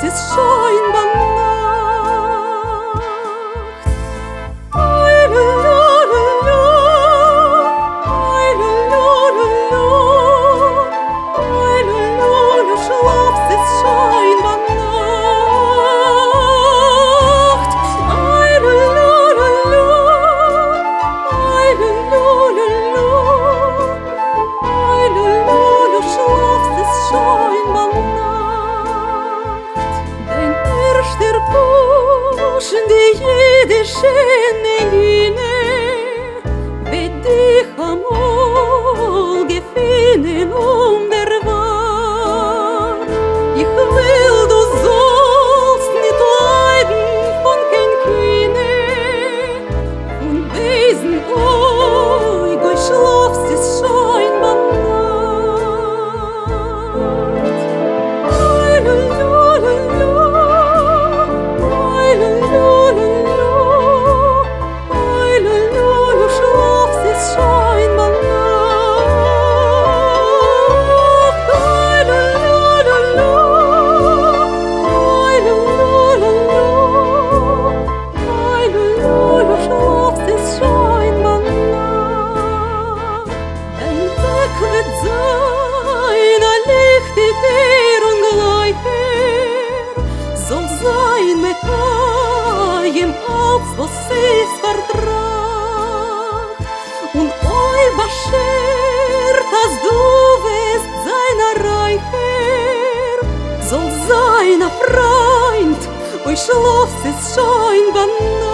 es scheinbar Nacht. Eilelololo, eilelololo, eilelolo, schlafst es scheinbar Nacht. Eilelololo, eilelololo, eilelolo, schlafst es scheinbar Nacht. Dein erster Kuss, die jede schöne Linie wird dich einmal gefunden der Wahr. Ich will, du sollst nicht leiden von kein Kine, und besen euch, euch schlafst es scheinbar Nacht. Eilelololo, eilelololo, eilelolo, schlafst es scheinbar Nacht. Eilelololo, eilelololo, eilelolo, schlafst es scheinbar Nacht. Dein Weg wird sein, ein lichtiger und gleicher, soll sein mit allem, als was es vertracht. Und eu beschert, dass du wirst sein Reicher, soll sein ein Freund, euch schlaft es scheinbar Nacht.